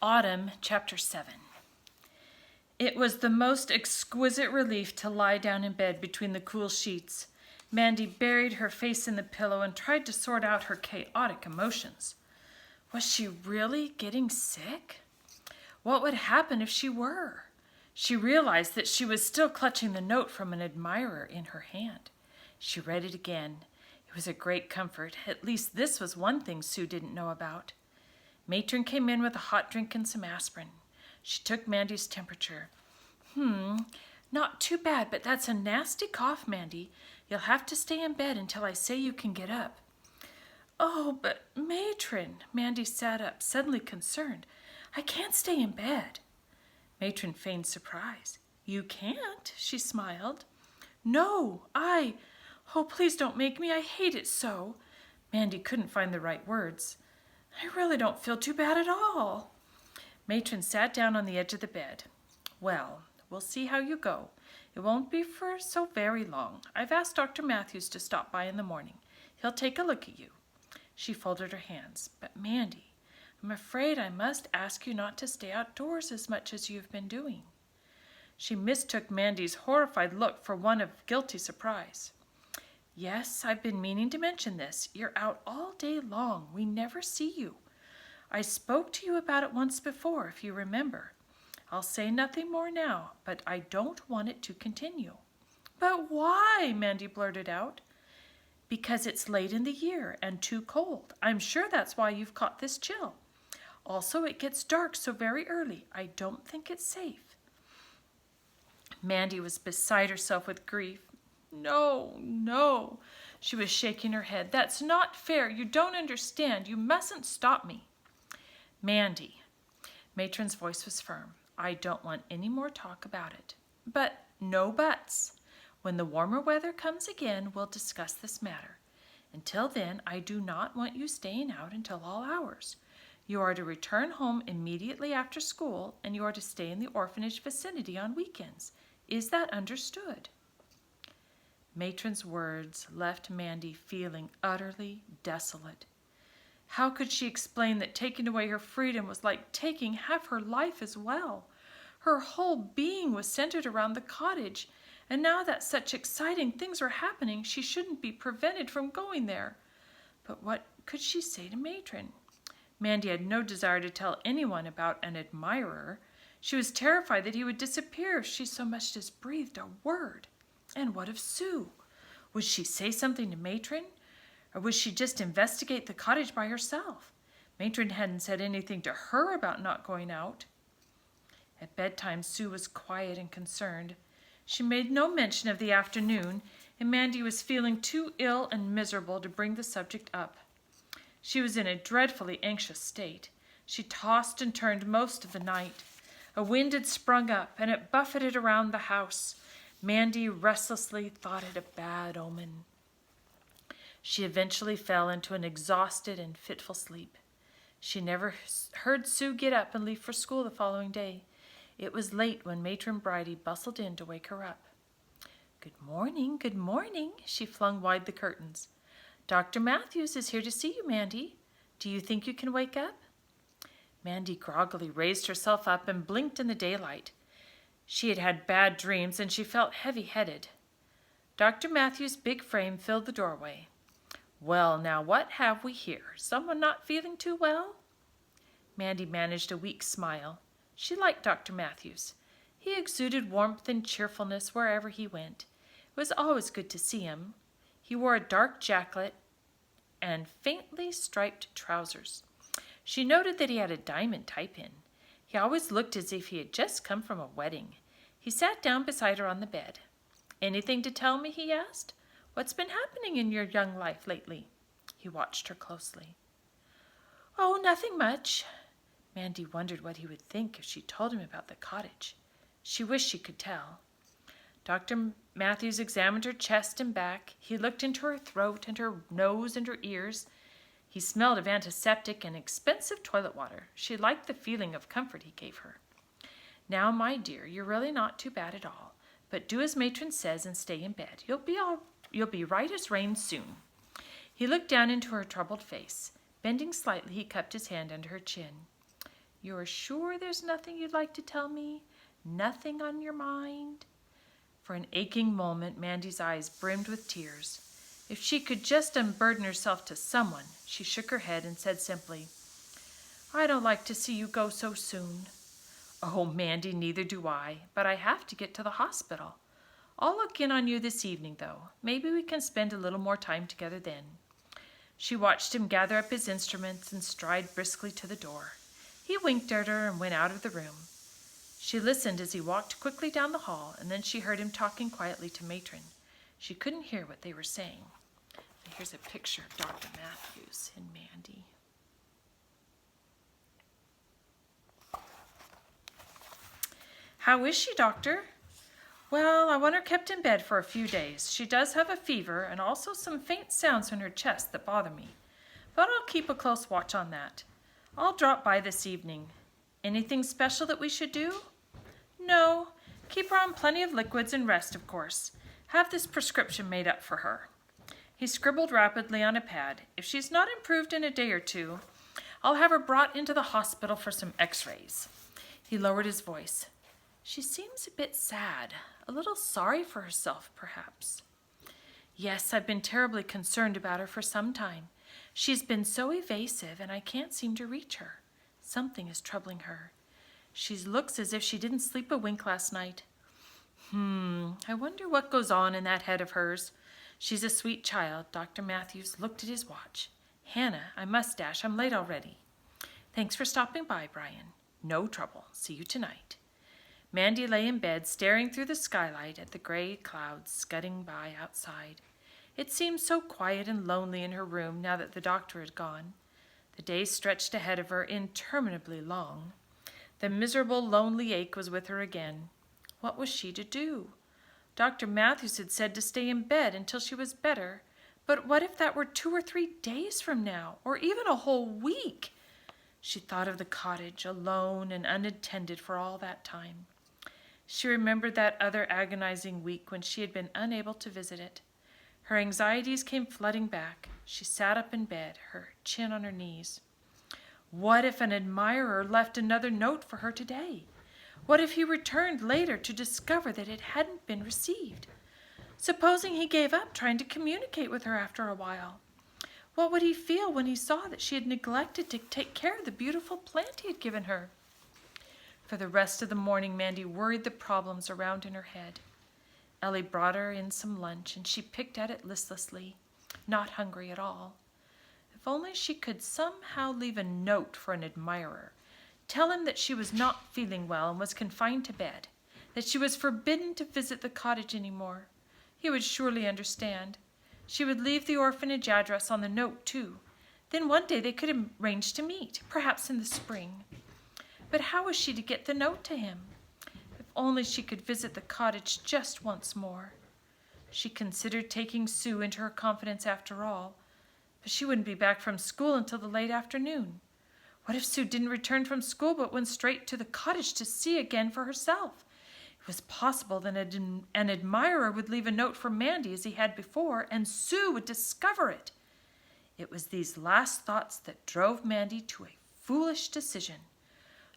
Mandy-Autumn Chapter 7. It was the most exquisite relief to lie down in bed between the cool sheets. Mandy buried her face in the pillow and tried to sort out her chaotic emotions. Was she really getting sick? What would happen if she were? She realized that she was still clutching the note from an admirer in her hand. She read it again. It was a great comfort. At least this was one thing Sue didn't know about. Matron came in with a hot drink and some aspirin. She took Mandy's temperature. Not too bad, but that's a nasty cough, Mandy. You'll have to stay in bed until I say you can get up. Oh, but Matron, Mandy sat up, suddenly concerned. I can't stay in bed. Matron feigned surprise. You can't, she smiled. No, Oh, please don't make me. I hate it so. Mandy couldn't find the right words. I really don't feel too bad at all. Matron sat down on the edge of the bed. Well, we'll see how you go. It won't be for so very long. I've asked Dr. Matthews to stop by in the morning. He'll take a look at you. She folded her hands. But Mandy, I'm afraid I must ask you not to stay outdoors as much as you've been doing. She mistook Mandy's horrified look for one of guilty surprise. Yes, I've been meaning to mention this. You're out all day long. We never see you. I spoke to you about it once before, if you remember. I'll say nothing more now, but I don't want it to continue. But why? Mandy blurted out. Because it's late in the year and too cold. I'm sure that's why you've caught this chill. Also, it gets dark so very early. I don't think it's safe. Mandy was beside herself with grief. No. She was shaking her head. That's not fair. You don't understand. You mustn't stop me. Mandy. Matron's voice was firm. I don't want any more talk about it. But no buts. When the warmer weather comes again, we'll discuss this matter. Until then, I do not want you staying out until all hours. You are to return home immediately after school, and you are to stay in the orphanage vicinity on weekends. Is that understood? Matron's words left Mandy feeling utterly desolate. How could she explain that taking away her freedom was like taking half her life as well? Her whole being was centered around the cottage, and now that such exciting things were happening, she shouldn't be prevented from going there. But what could she say to Matron? Mandy had no desire to tell anyone about an admirer. She was terrified that he would disappear if she so much as breathed a word. And what of Sue? Would she say something to Matron? Or would she just investigate the cottage by herself? Matron hadn't said anything to her about not going out. At bedtime, Sue was quiet and concerned. She made no mention of the afternoon, and Mandy was feeling too ill and miserable to bring the subject up. She was in a dreadfully anxious state. She tossed and turned most of the night. A wind had sprung up, and it buffeted around the house. Mandy restlessly thought it a bad omen. She eventually fell into an exhausted and fitful sleep. She never heard Sue get up and leave for school the following day. It was late when Matron Bridie bustled in to wake her up. Good morning, she flung wide the curtains. Dr. Matthews is here to see you, Mandy. Do you think you can wake up? Mandy groggily raised herself up and blinked in the daylight. She had had bad dreams, and she felt heavy-headed. Dr. Matthews' big frame filled the doorway. Well, now what have we here? Someone not feeling too well? Mandy managed a weak smile. She liked Dr. Matthews. He exuded warmth and cheerfulness wherever he went. It was always good to see him. He wore a dark jacket and faintly striped trousers. She noted that he had a diamond tie-pin. He always looked as if he had just come from a wedding. He sat down beside her on the bed. Anything to tell me? He asked. What's been happening in your young life lately? He watched her closely. Oh, nothing much. Mandy wondered what he would think if she told him about the cottage. She wished she could tell. Dr. Matthews examined her chest and back. He looked into her throat and her nose and her ears. He smelled of antiseptic and expensive toilet water. She liked the feeling of comfort he gave her. Now, my dear, you're really not too bad at all. But do as Matron says and stay in bed. You'll be right as rain soon. He looked down into her troubled face. Bending slightly, he cupped his hand under her chin. You're sure there's nothing you'd like to tell me? Nothing on your mind?" For an aching moment, Mandy's eyes brimmed with tears. If she could just unburden herself to someone, she shook her head and said simply, "I don't like to see you go so soon." "Oh, Mandy, neither do I, but I have to get to the hospital. I'll look in on you this evening, though. Maybe we can spend a little more time together then." She watched him gather up his instruments and stride briskly to the door. He winked at her and went out of the room. She listened as he walked quickly down the hall, and then she heard him talking quietly to Matron. She couldn't hear what they were saying. Here's a picture of Dr. Matthews and Mandy. "How is she, doctor?" "Well, I want her kept in bed for a few days. She does have a fever and also some faint sounds in her chest that bother me. But I'll keep a close watch on that. I'll drop by this evening. Anything special that we should do?" "No. Keep her on plenty of liquids and rest, of course. Have this prescription made up for her." He scribbled rapidly on a pad. "If she's not improved in a day or two, I'll have her brought into the hospital for some x-rays." He lowered his voice. "She seems a bit sad, a little sorry for herself, perhaps." "Yes, I've been terribly concerned about her for some time. She's been so evasive, and I can't seem to reach her. Something is troubling her. She looks as if she didn't sleep a wink last night. I wonder what goes on in that head of hers. She's a sweet child." Dr. Matthews looked at his watch. "Hannah, I must dash. I'm late already." "Thanks for stopping by, Brian." "No trouble. See you tonight." Mandy lay in bed, staring through the skylight at the gray clouds scudding by outside. It seemed so quiet and lonely in her room now that the doctor had gone. The day stretched ahead of her interminably long. The miserable, lonely ache was with her again. What was she to do? Dr. Matthews had said to stay in bed until she was better, but what if that were 2 or 3 days from now, or even a whole week? She thought of the cottage, alone and unattended for all that time. She remembered that other agonizing week when she had been unable to visit it. Her anxieties came flooding back. She sat up in bed, her chin on her knees. What if an admirer left another note for her today? What if he returned later to discover that it hadn't been received? Supposing he gave up trying to communicate with her after a while? What would he feel when he saw that she had neglected to take care of the beautiful plant he had given her? For the rest of the morning, Mandy worried the problems around in her head. Ellie brought her in some lunch, and she picked at it listlessly, not hungry at all. If only she could somehow leave a note for an admirer, tell him that she was not feeling well and was confined to bed, that she was forbidden to visit the cottage any more. He would surely understand. She would leave the orphanage address on the note, too. Then one day they could arrange to meet, perhaps in the spring. But how was she to get the note to him? If only she could visit the cottage just once more. She considered taking Sue into her confidence after all, but she wouldn't be back from school until the late afternoon. What if Sue didn't return from school but went straight to the cottage to see again for herself? It was possible that an admirer would leave a note for Mandy as he had before, and Sue would discover it. It was these last thoughts that drove Mandy to a foolish decision.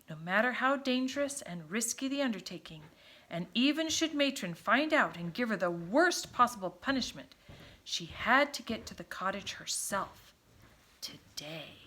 No matter how dangerous and risky the undertaking, and even should Matron find out and give her the worst possible punishment, she had to get to the cottage herself today.